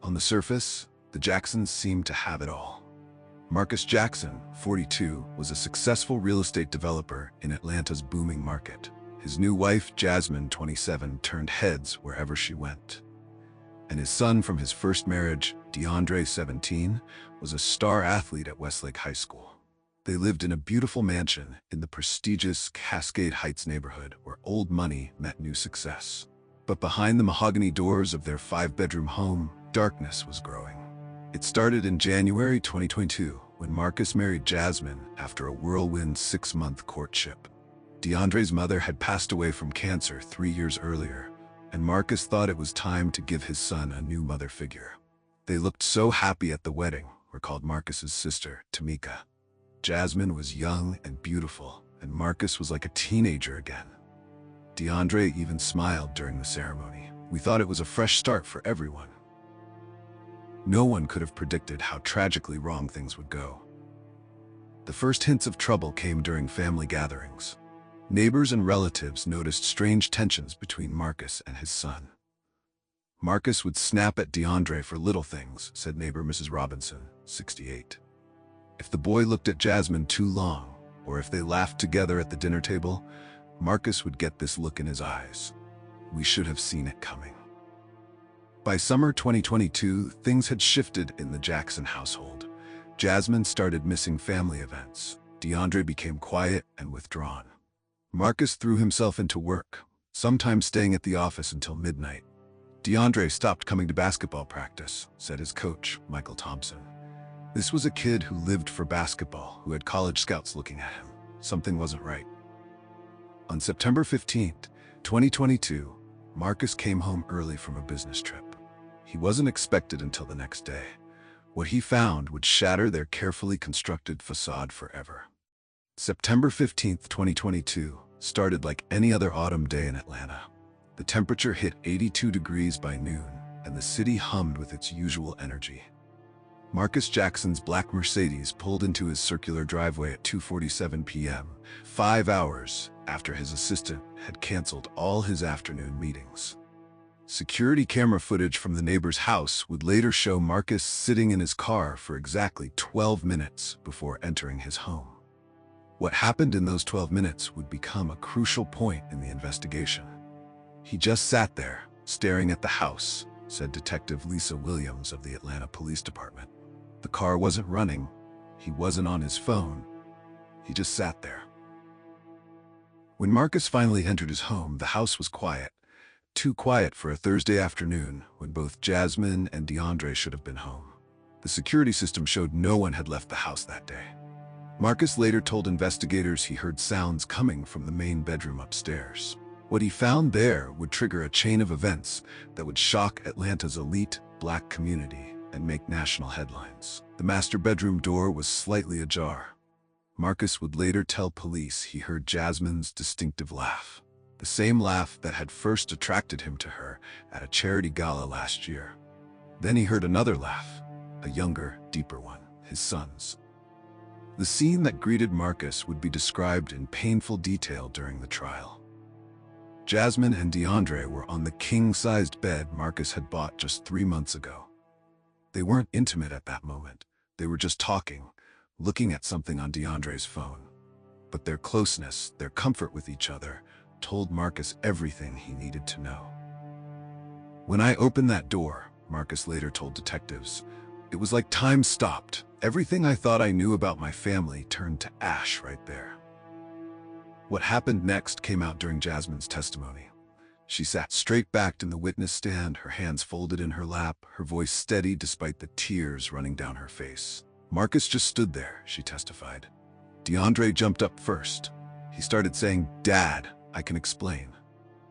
On the surface, the Jacksons seemed to have it all. Marcus Jackson, 42, was a successful real estate developer in Atlanta's booming market. His new wife, Jasmine, 27, turned heads wherever she went. And his son from his first marriage, DeAndre, 17, was a star athlete at Westlake High School. They lived in a beautiful mansion in the prestigious Cascade Heights neighborhood where old money met new success. But behind the mahogany doors of their 5-bedroom home, darkness was growing. It started in January 2022 when Marcus married Jasmine after a whirlwind 6-month courtship. DeAndre's mother had passed away from cancer 3 years earlier, and Marcus thought it was time to give his son a new mother figure. They looked so happy at the wedding, recalled Marcus's sister, Tamika. Jasmine was young and beautiful, and Marcus was like a teenager again. DeAndre even smiled during the ceremony. We thought it was a fresh start for everyone. No one could have predicted how tragically wrong things would go. The first hints of trouble came during family gatherings. Neighbors and relatives noticed strange tensions between Marcus and his son. Marcus would snap at DeAndre for little things, said neighbor Mrs. Robinson, 68. If the boy looked at Jasmine too long, or if they laughed together at the dinner table, Marcus would get this look in his eyes. We should have seen it coming. By summer 2022, things had shifted in the Jackson household. Jasmine started missing family events. DeAndre became quiet and withdrawn. Marcus threw himself into work, sometimes staying at the office until midnight. DeAndre stopped coming to basketball practice, said his coach, Michael Thompson. This was a kid who lived for basketball, who had college scouts looking at him. Something wasn't right. On September 15, 2022, Marcus came home early from a business trip. He wasn't expected until the next day. What he found would shatter their carefully constructed facade forever. September 15, 2022, started like any other autumn day in Atlanta. The temperature hit 82 degrees by noon, and the city hummed with its usual energy. Marcus Jackson's black Mercedes pulled into his circular driveway at 2:47 p.m., 5 hours after his assistant had canceled all his afternoon meetings. Security camera footage from the neighbor's house would later show Marcus sitting in his car for exactly 12 minutes before entering his home. What happened in those 12 minutes would become a crucial point in the investigation. He just sat there, staring at the house, said Detective Lisa Williams of the Atlanta Police Department. The car wasn't running. He wasn't on his phone. He just sat there. When Marcus finally entered his home, the house was quiet. Too quiet for a Thursday afternoon when both Jasmine and DeAndre should have been home. The security system showed no one had left the house that day. Marcus later told investigators he heard sounds coming from the main bedroom upstairs. What he found there would trigger a chain of events that would shock Atlanta's elite black community and make national headlines. The master bedroom door was slightly ajar. Marcus would later tell police he heard Jasmine's distinctive laugh, the same laugh that had first attracted him to her at a charity gala last year. Then he heard another laugh, a younger, deeper one, his son's. The scene that greeted Marcus would be described in painful detail during the trial. Jasmine and DeAndre were on the king-sized bed Marcus had bought just 3 months ago. They weren't intimate at that moment. They were just talking, looking at something on DeAndre's phone. But their closeness, their comfort with each other, told Marcus everything he needed to know. When I opened that door, Marcus later told detectives, it was like time stopped. Everything I thought I knew about my family turned to ash right there. What happened next came out during Jasmine's testimony. She sat straight-backed in the witness stand, her hands folded in her lap, her voice steady despite the tears running down her face. Marcus just stood there, she testified. DeAndre jumped up first. He started saying, "Dad, I can explain."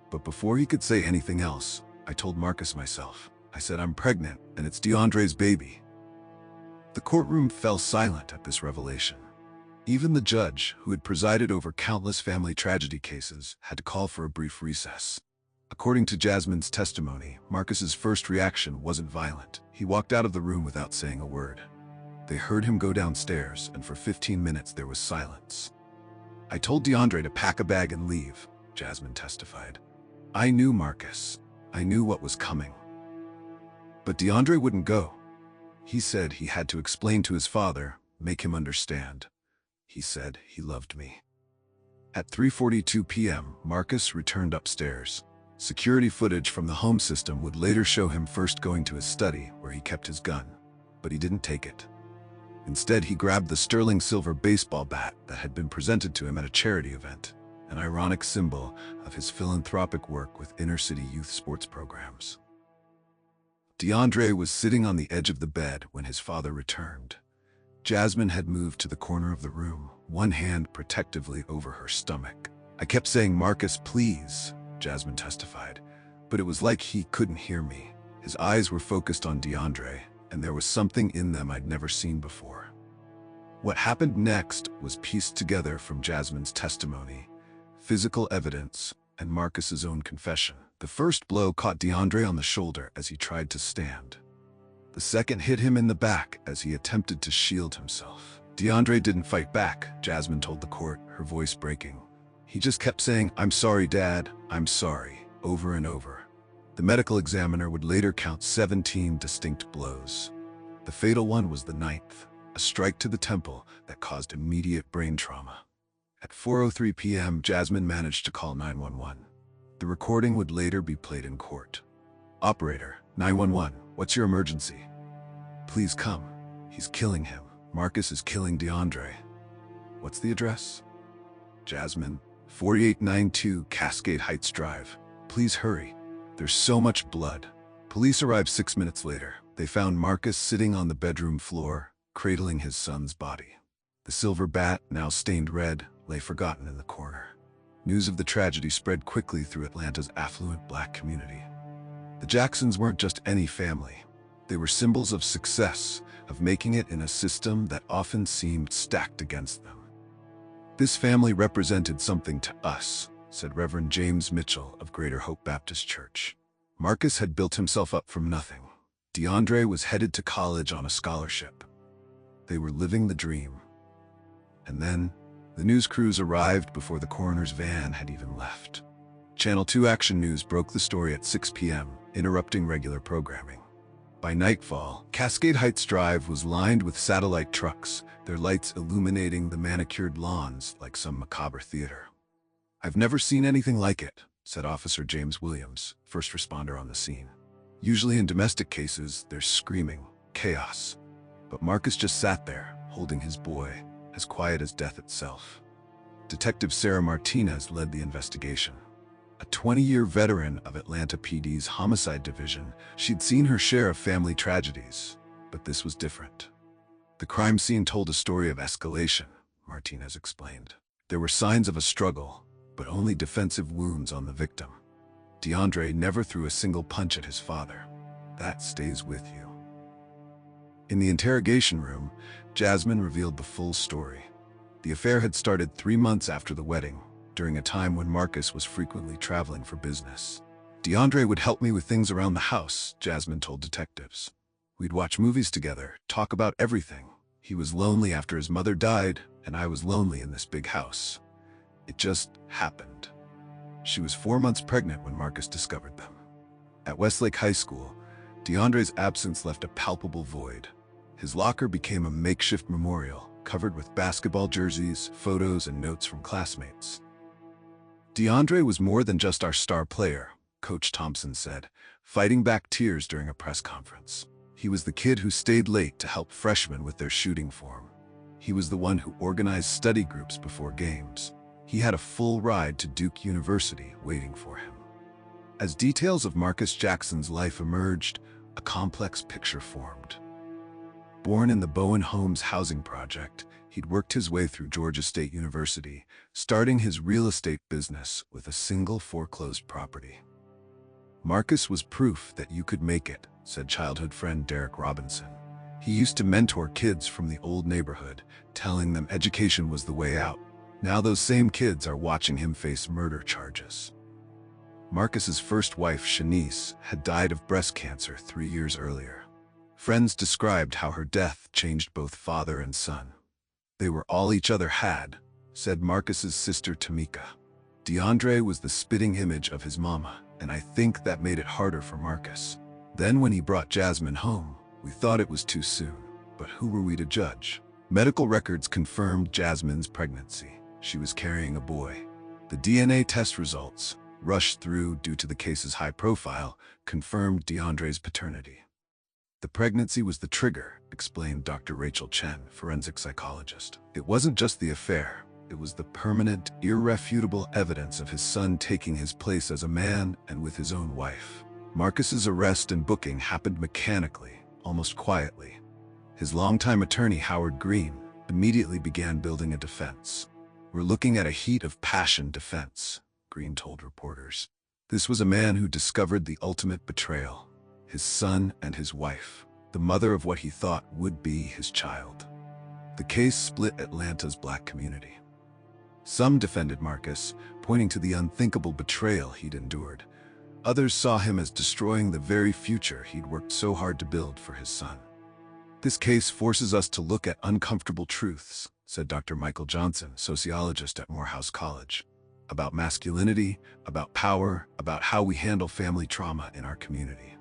But before he could say anything else, I told Marcus myself. I said, "I'm pregnant, and it's DeAndre's baby." The courtroom fell silent at this revelation. Even the judge, who had presided over countless family tragedy cases, had to call for a brief recess. According to Jasmine's testimony, Marcus's first reaction wasn't violent. He walked out of the room without saying a word. They heard him go downstairs, and for 15 minutes there was silence. I told DeAndre to pack a bag and leave, Jasmine testified. I knew Marcus. I knew what was coming. But DeAndre wouldn't go. He said he had to explain to his father, make him understand. He said he loved me. At 3:42 p.m., Marcus returned upstairs. Security footage from the home system would later show him first going to his study, where he kept his gun. But he didn't take it. Instead, he grabbed the sterling silver baseball bat that had been presented to him at a charity event, an ironic symbol of his philanthropic work with inner-city youth sports programs. DeAndre was sitting on the edge of the bed when his father returned. Jasmine had moved to the corner of the room, one hand protectively over her stomach. "I kept saying, 'Marcus, please,'" Jasmine testified, "but it was like he couldn't hear me." His eyes were focused on DeAndre, and there was something in them I'd never seen before. What happened next was pieced together from Jasmine's testimony, physical evidence, and Marcus's own confession. The first blow caught DeAndre on the shoulder as he tried to stand. The second hit him in the back as he attempted to shield himself. DeAndre didn't fight back, Jasmine told the court, her voice breaking. He just kept saying, "I'm sorry, Dad, I'm sorry," over and over. The medical examiner would later count 17 distinct blows. The fatal one was the 9th, a strike to the temple that caused immediate brain trauma. At 4:03 p.m., Jasmine managed to call 911. The recording would later be played in court. "Operator, 911, what's your emergency? Please come. He's killing him. Marcus is killing DeAndre. What's the address?" Jasmine, 4892 Cascade Heights Drive. "Please hurry. There's so much blood." Police arrived 6 minutes later. They found Marcus sitting on the bedroom floor, cradling his son's body. The silver bat, now stained red, lay forgotten in the corner. News of the tragedy spread quickly through Atlanta's affluent Black community. The Jacksons weren't just any family. They were symbols of success, of making it in a system that often seemed stacked against them. "This family represented something to us," said Reverend James Mitchell of Greater Hope Baptist Church. Marcus had built himself up from nothing. DeAndre was headed to college on a scholarship. They were living the dream. And then, the news crews arrived before the coroner's van had even left. Channel 2 Action News broke the story at 6 p.m., interrupting regular programming. By nightfall, Cascade Heights Drive was lined with satellite trucks, their lights illuminating the manicured lawns like some macabre theater. "I've never seen anything like it," said Officer James Williams, first responder on the scene. "Usually in domestic cases, there's screaming, chaos. But Marcus just sat there, holding his boy, as quiet as death itself." Detective Sarah Martinez led the investigation. A 20-year veteran of Atlanta PD's Homicide Division, she'd seen her share of family tragedies, but this was different. "The crime scene told a story of escalation," Martinez explained. "There were signs of a struggle, but only defensive wounds on the victim. DeAndre never threw a single punch at his father. That stays with you." In the interrogation room, Jasmine revealed the full story. The affair had started 3 months after the wedding, during a time when Marcus was frequently traveling for business. "DeAndre would help me with things around the house," Jasmine told detectives. "We'd watch movies together, talk about everything. He was lonely after his mother died, and I was lonely in this big house. It just happened." She was 4 months pregnant when Marcus discovered them. At Westlake High School, DeAndre's absence left a palpable void. His locker became a makeshift memorial, covered with basketball jerseys, photos, and notes from classmates. "DeAndre was more than just our star player," Coach Thompson said, fighting back tears during a press conference. "He was the kid who stayed late to help freshmen with their shooting form. He was the one who organized study groups before games. He had a full ride to Duke University waiting for him." As details of Marcus Jackson's life emerged, a complex picture formed. Born in the Bowen Homes housing project, he'd worked his way through Georgia State University, starting his real estate business with a single foreclosed property. "Marcus was proof that you could make it," said childhood friend Derek Robinson. "He used to mentor kids from the old neighborhood, telling them education was the way out. Now those same kids are watching him face murder charges." Marcus's first wife, Shanice, had died of breast cancer 3 years earlier. Friends described how her death changed both father and son. "They were all each other had," said Marcus's sister Tamika. "DeAndre was the spitting image of his mama, and I think that made it harder for Marcus. Then when he brought Jasmine home, we thought it was too soon. But who were we to judge? Medical records confirmed Jasmine's pregnancy. She was carrying a boy. The DNA test results, rushed through due to the case's high profile, confirmed DeAndre's paternity. The pregnancy was the trigger, explained Dr. Rachel Chen, forensic psychologist. It wasn't just the affair. It was the permanent, irrefutable evidence of his son taking his place as a man and with his own wife. Marcus's arrest and booking happened mechanically, almost quietly. His longtime attorney, Howard Green, immediately began building a defense. "We're looking at a heat of passion defense," Green told reporters. This was a man who discovered the ultimate betrayal. His son and his wife, the mother of what he thought would be his child. The case split Atlanta's Black community. Some defended Marcus, pointing to the unthinkable betrayal he'd endured. Others saw him as destroying the very future he'd worked so hard to build for his son. "This case forces us to look at uncomfortable truths," said Dr. Michael Johnson, sociologist at Morehouse College. "About masculinity, about power, about how we handle family trauma in our community."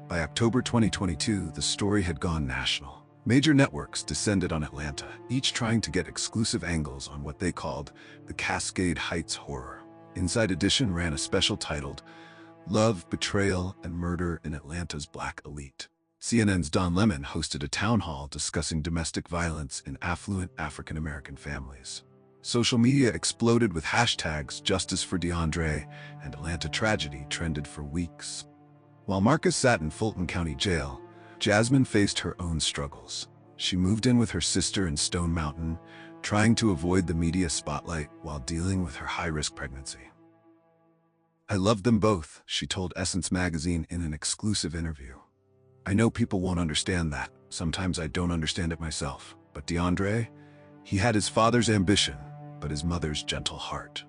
By October 2022, the story had gone national. Major networks descended on Atlanta, each trying to get exclusive angles on what they called the Cascade Heights horror. Inside Edition ran a special titled "Love, Betrayal, and Murder in Atlanta's Black Elite." CNN's Don Lemon hosted a town hall discussing domestic violence in affluent African-American families. Social media exploded with hashtags "Justice for DeAndre" and "Atlanta Tragedy" trended for weeks. While Marcus sat in Fulton County Jail, Jasmine faced her own struggles. She moved in with her sister in Stone Mountain, trying to avoid the media spotlight while dealing with her high-risk pregnancy. "I loved them both," she told Essence magazine in an exclusive interview. "I know people won't understand that. Sometimes I don't understand it myself. But DeAndre, he had his father's ambition, but his mother's gentle heart."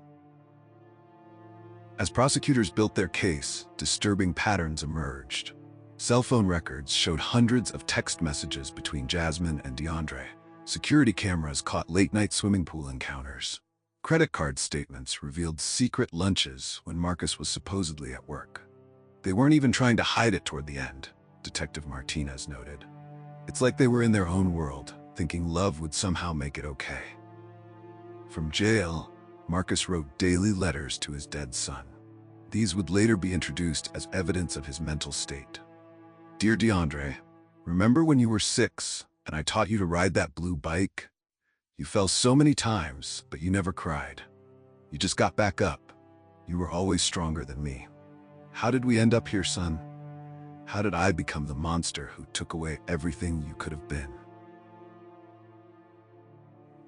As prosecutors built their case, disturbing patterns emerged. Cell phone records showed hundreds of text messages between Jasmine and DeAndre. Security cameras caught late-night swimming pool encounters. Credit card statements revealed secret lunches when Marcus was supposedly at work. "They weren't even trying to hide it toward the end," Detective Martinez noted. "It's like they were in their own world, thinking love would somehow make it okay." From jail, Marcus wrote daily letters to his dead son. These would later be introduced as evidence of his mental state. "Dear DeAndre, remember when you were 6 and I taught you to ride that blue bike? You fell so many times, but you never cried. You just got back up. You were always stronger than me. How did we end up here, son? How did I become the monster who took away everything you could have been?"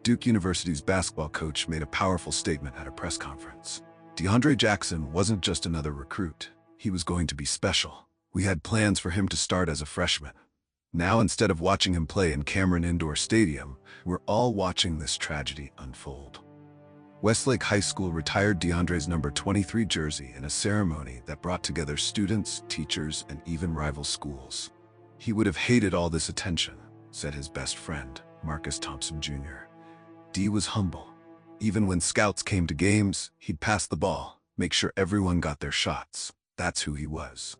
Duke University's basketball coach made a powerful statement at a press conference. "DeAndre Jackson wasn't just another recruit. He was going to be special. We had plans for him to start as a freshman. Now, instead of watching him play in Cameron Indoor Stadium, we're all watching this tragedy unfold." Westlake High School retired DeAndre's number 23 jersey in a ceremony that brought together students, teachers, and even rival schools. "He would have hated all this attention," said his best friend, Marcus Thompson Jr. D was humble. Even when scouts came to games, he'd pass the ball, make sure everyone got their shots. That's who he was.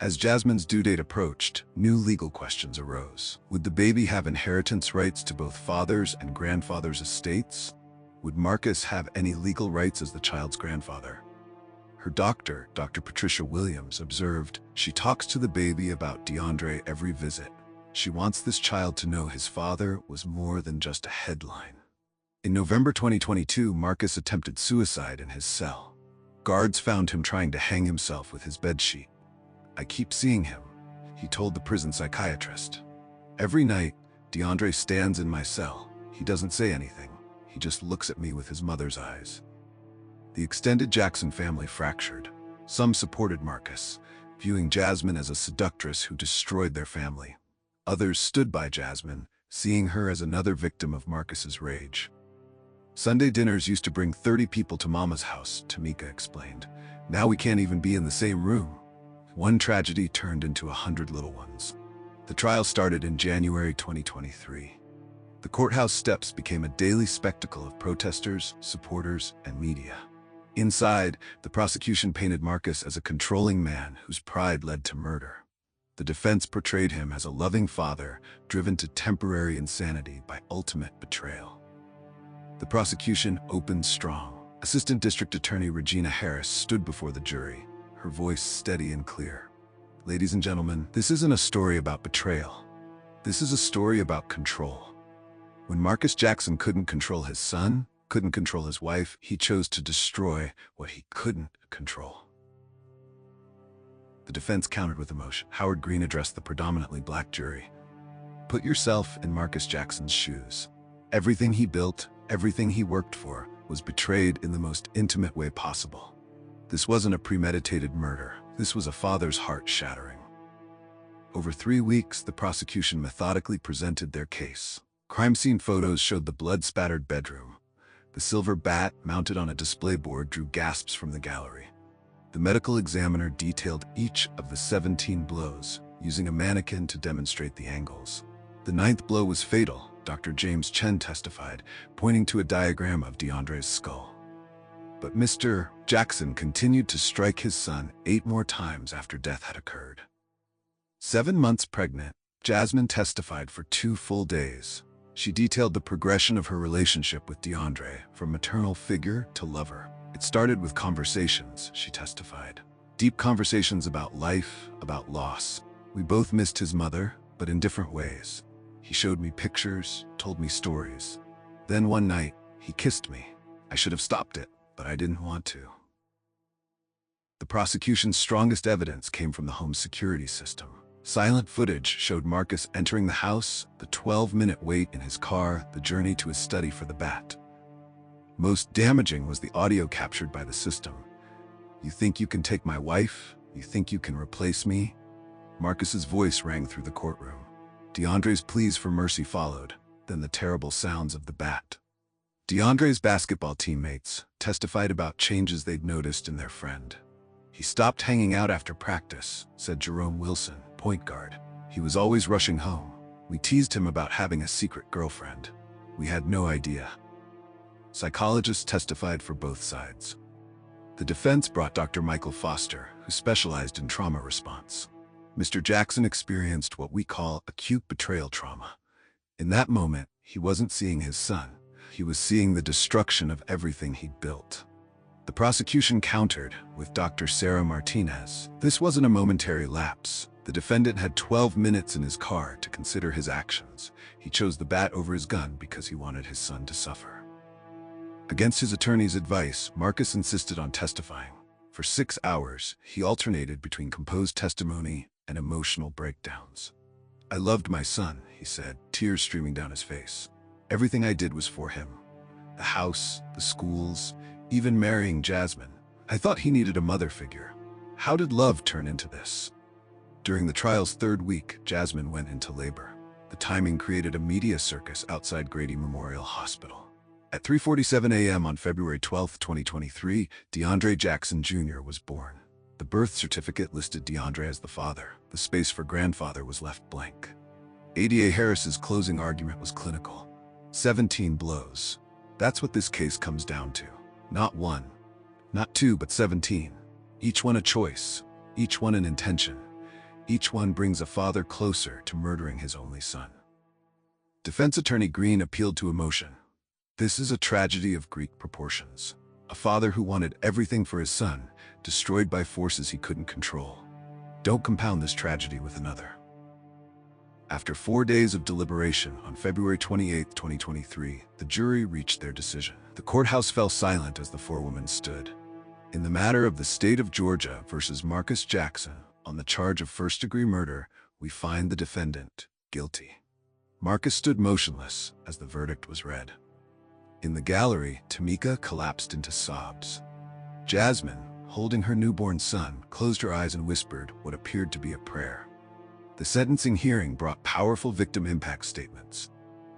As Jasmine's due date approached, new legal questions arose. Would the baby have inheritance rights to both father's and grandfather's estates? Would Marcus have any legal rights as the child's grandfather? Her doctor, Dr. Patricia Williams, observed, "She talks to the baby about DeAndre every visit. She wants this child to know his father was more than just a headline." In November 2022, Marcus attempted suicide in his cell. Guards found him trying to hang himself with his bedsheet. "I keep seeing him," he told the prison psychiatrist. "Every night, DeAndre stands in my cell. He doesn't say anything. He just looks at me with his mother's eyes." The extended Jackson family fractured. Some supported Marcus, viewing Jasmine as a seductress who destroyed their family. Others stood by Jasmine, seeing her as another victim of Marcus's rage. "Sunday dinners used to bring 30 people to Mama's house," Tamika explained. "Now we can't even be in the same room." One tragedy turned into 100 little ones. The trial started in January 2023. The courthouse steps became a daily spectacle of protesters, supporters, and media. Inside, the prosecution painted Marcus as a controlling man whose pride led to murder. The defense portrayed him as a loving father driven to temporary insanity by ultimate betrayal. The prosecution opened strong. Assistant District Attorney Regina Harris stood before the jury, her voice steady and clear. Ladies and gentlemen, this isn't a story about betrayal. This is a story about control. When Marcus Jackson couldn't control his son, couldn't control his wife, he chose to destroy what he couldn't control. The defense countered with emotion. Howard Green addressed the predominantly black jury. Put yourself in Marcus Jackson's shoes. Everything he built, everything he worked for, was betrayed in the most intimate way possible. This wasn't a premeditated murder. This was a father's heart shattering. Over 3 weeks, the prosecution methodically presented their case. Crime scene photos showed the blood-spattered bedroom. The silver bat mounted on a display board drew gasps from the gallery. The medical examiner detailed each of the 17 blows, using a mannequin to demonstrate the angles. The 9th blow was fatal, Dr. James Chen testified, pointing to a diagram of DeAndre's skull. But Mr. Jackson continued to strike his son 8 more times after death had occurred. 7 months pregnant, Jasmine testified for 2 full days. She detailed the progression of her relationship with DeAndre, from maternal figure to lover. It started with conversations, she testified. Deep conversations about life, about loss. We both missed his mother, but in different ways. He showed me pictures, told me stories. Then one night, he kissed me. I should have stopped it, but I didn't want to. The prosecution's strongest evidence came from the home security system. Silent footage showed Marcus entering the house, the 12-minute wait in his car, the journey to his study for the bat. Most damaging was the audio captured by the system. "You think you can take my wife? You think you can replace me?" Marcus's voice rang through the courtroom. DeAndre's pleas for mercy followed, then the terrible sounds of the bat. DeAndre's basketball teammates testified about changes they'd noticed in their friend. "He stopped hanging out after practice," said Jerome Wilson, point guard. "He was always rushing home. We teased him about having a secret girlfriend. We had no idea." Psychologists testified for both sides. The defense brought Dr. Michael Foster, who specialized in trauma response. Mr. Jackson experienced what we call acute betrayal trauma. In that moment, he wasn't seeing his son. He was seeing the destruction of everything he'd built. The prosecution countered with Dr. Sarah Martinez. This wasn't a momentary lapse. The defendant had 12 minutes in his car to consider his actions. He chose the bat over his gun because he wanted his son to suffer. Against his attorney's advice, Marcus insisted on testifying. For 6 hours, he alternated between composed testimony and emotional breakdowns. "I loved my son," he said, tears streaming down his face. "Everything I did was for him. The house, the schools, even marrying Jasmine. I thought he needed a mother figure. How did love turn into this?" During the trial's 3rd week, Jasmine went into labor. The timing created a media circus outside Grady Memorial Hospital. At 3:47 a.m. on February 12, 2023, DeAndre Jackson Jr. was born. The birth certificate listed DeAndre as the father. The space for grandfather was left blank. ADA Harris's closing argument was clinical. 17 blows. That's what this case comes down to. Not 1, not 2, but 17. Each one a choice, each one an intention. Each one brings a father closer to murdering his only son. Defense attorney Green appealed to emotion. "This is a tragedy of Greek proportions. A father who wanted everything for his son, destroyed by forces he couldn't control. Don't compound this tragedy with another." After 4 days of deliberation, on February 28, 2023, the jury reached their decision. The courthouse fell silent as the 4 women stood. In the matter of the state of Georgia versus Marcus Jackson, on the charge of first-degree murder, we find the defendant guilty. Marcus stood motionless as the verdict was read. In the gallery, Tamika collapsed into sobs. Jasmine, holding her newborn son, closed her eyes and whispered what appeared to be a prayer. The sentencing hearing brought powerful victim impact statements.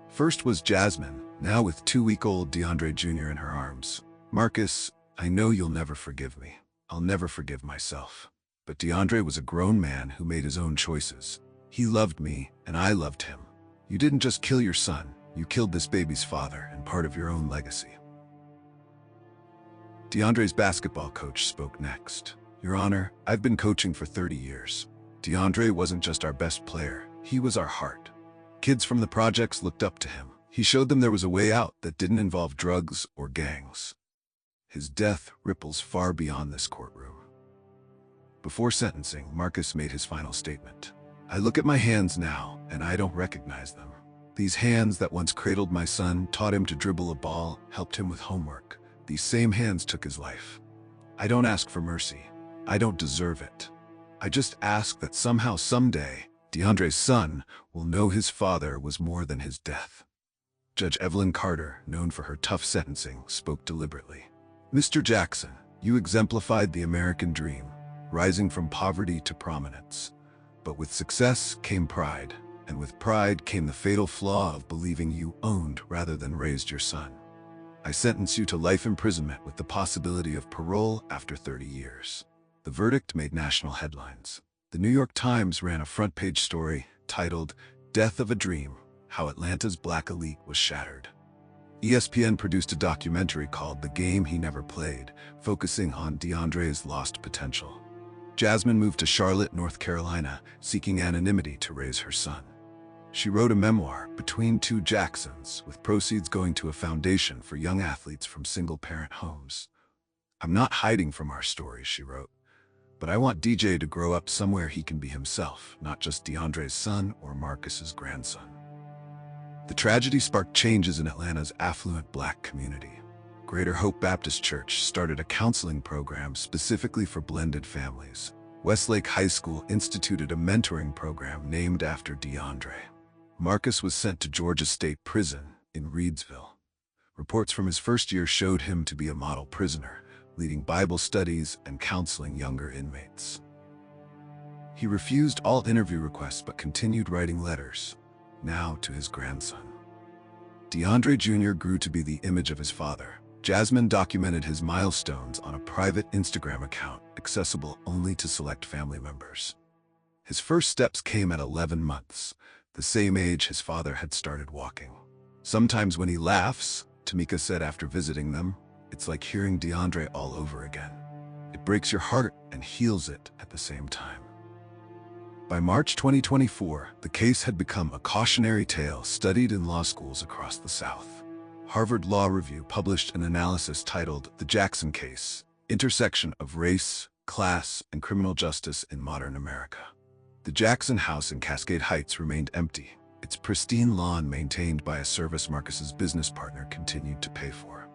First was Jasmine, now with 2-week-old DeAndre Jr. in her arms. "Marcus, I know you'll never forgive me. I'll never forgive myself. But DeAndre was a grown man who made his own choices. He loved me, and I loved him. You didn't just kill your son, you killed this baby's father and part of your own legacy." DeAndre's basketball coach spoke next. "Your Honor, I've been coaching for 30 years. DeAndre wasn't just our best player, he was our heart. Kids from the projects looked up to him. He showed them there was a way out that didn't involve drugs or gangs. His death ripples far beyond this courtroom. Before sentencing, Marcus made his final statement. "I look at my hands now, and I don't recognize them. These hands that once cradled my son, taught him to dribble a ball, helped him with homework. These same hands took his life. I don't ask for mercy. I don't deserve it. I just ask that somehow, someday, DeAndre's son will know his father was more than his death." Judge Evelyn Carter, known for her tough sentencing, spoke deliberately. "Mr. Jackson, you exemplified the American dream, rising from poverty to prominence. But with success came pride, and with pride came the fatal flaw of believing you owned rather than raised your son. I sentence you to life imprisonment with the possibility of parole after 30 years. The verdict made national headlines. The New York Times ran a front-page story titled, "Death of a Dream: How Atlanta's Black Elite Was Shattered." ESPN produced a documentary called "The Game He Never Played," focusing on DeAndre's lost potential. Jasmine moved to Charlotte, North Carolina, seeking anonymity to raise her son. She wrote a memoir, Between Two Jacksons, with proceeds going to a foundation for young athletes from single-parent homes. "I'm not hiding from our stories," she wrote, "but I want DJ to grow up somewhere he can be himself, not just DeAndre's son or Marcus's grandson." The tragedy sparked changes in Atlanta's affluent Black community. Greater Hope Baptist Church started a counseling program specifically for blended families. Westlake High School instituted a mentoring program named after DeAndre. Marcus was sent to Georgia State Prison in Reedsville. Reports from his first year showed him to be a model prisoner, leading Bible studies and counseling younger inmates. He refused all interview requests but continued writing letters, now to his grandson. DeAndre Jr. grew to be the image of his father. Jasmine documented his milestones on a private Instagram account, accessible only to select family members. His first steps came at 11 months, the same age his father had started walking. "Sometimes when he laughs," Tamika said after visiting them, "it's like hearing DeAndre all over again. It breaks your heart and heals it at the same time." By March 2024, the case had become a cautionary tale studied in law schools across the South. Harvard Law Review published an analysis titled "The Jackson Case: Intersection of Race, Class, and Criminal Justice in Modern America." The Jackson house in Cascade Heights remained empty. Its pristine lawn, maintained by a service Marcus's business partner, continued to pay for.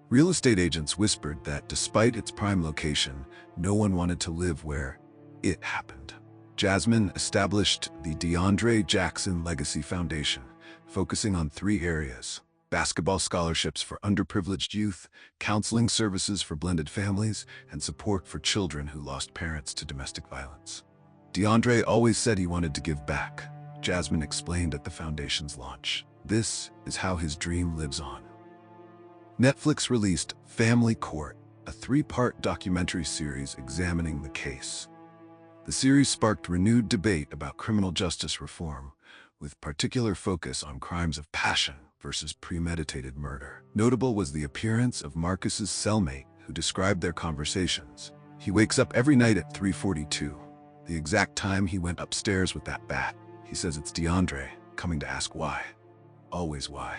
Real estate agents whispered that despite its prime location, no one wanted to live where it happened. Jasmine established the DeAndre Jackson Legacy Foundation, focusing on 3 areas: basketball scholarships for underprivileged youth, counseling services for blended families, and support for children who lost parents to domestic violence. DeAndre always said he wanted to give back, Jasmine explained at the foundation's launch. This is how his dream lives on. Netflix released Family Court, a 3-part documentary series examining the case. The series sparked renewed debate about criminal justice reform, with particular focus on crimes of passion versus premeditated murder. Notable was the appearance of Marcus's cellmate, who described their conversations. "He wakes up every night at 3:42. The exact time he went upstairs with that bat. He says it's DeAndre, coming to ask why. Always why."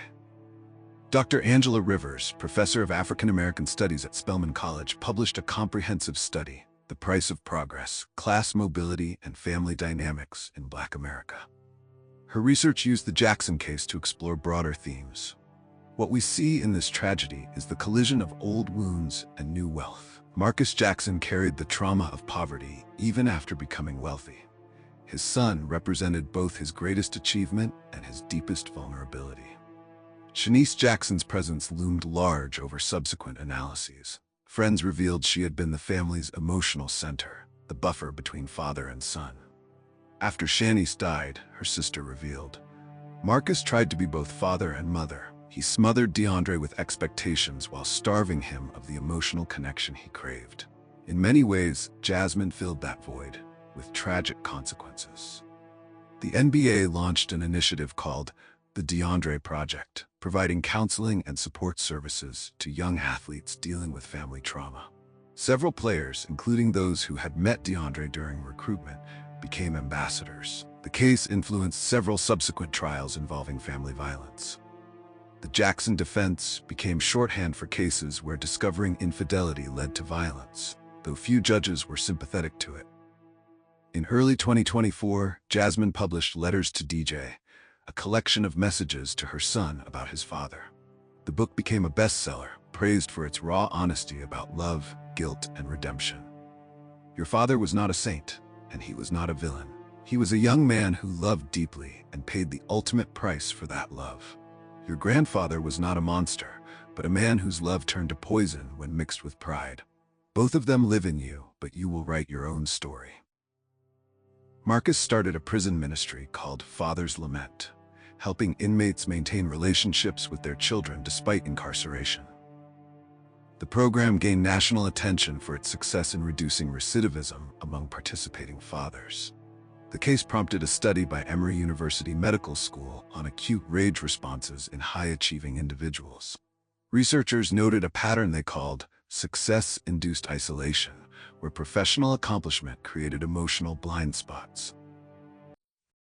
Dr. Angela Rivers, professor of African American Studies at Spelman College, published a comprehensive study, "The Price of Progress: Class Mobility and Family Dynamics in Black America." Her research used the Jackson case to explore broader themes. What we see in this tragedy is the collision of old wounds and new wealth. Marcus Jackson carried the trauma of poverty even after becoming wealthy. His son represented both his greatest achievement and his deepest vulnerability. Shanice Jackson's presence loomed large over subsequent analyses. Friends revealed she had been the family's emotional center, the buffer between father and son. After Shanice died, her sister revealed, Marcus tried to be both father and mother. He smothered DeAndre with expectations while starving him of the emotional connection he craved. In many ways, Jasmine filled that void, with tragic consequences. The NBA launched an initiative called the DeAndre Project, providing counseling and support services to young athletes dealing with family trauma. Several players, including those who had met DeAndre during recruitment, became ambassadors. The case influenced several subsequent trials involving family violence. The Jackson defense became shorthand for cases where discovering infidelity led to violence, though few judges were sympathetic to it. In early 2024, Jasmine published Letters to DJ, a collection of messages to her son about his father. The book became a bestseller, praised for its raw honesty about love, guilt, and redemption. Your father was not a saint, and he was not a villain. He was a young man who loved deeply and paid the ultimate price for that love. Your grandfather was not a monster, but a man whose love turned to poison when mixed with pride. Both of them live in you, but you will write your own story. Marcus started a prison ministry called Father's Lament, helping inmates maintain relationships with their children despite incarceration. The program gained national attention for its success in reducing recidivism among participating fathers. The case prompted a study by Emory University Medical School on acute rage responses in high-achieving individuals. Researchers noted a pattern they called success-induced isolation, where professional accomplishment created emotional blind spots.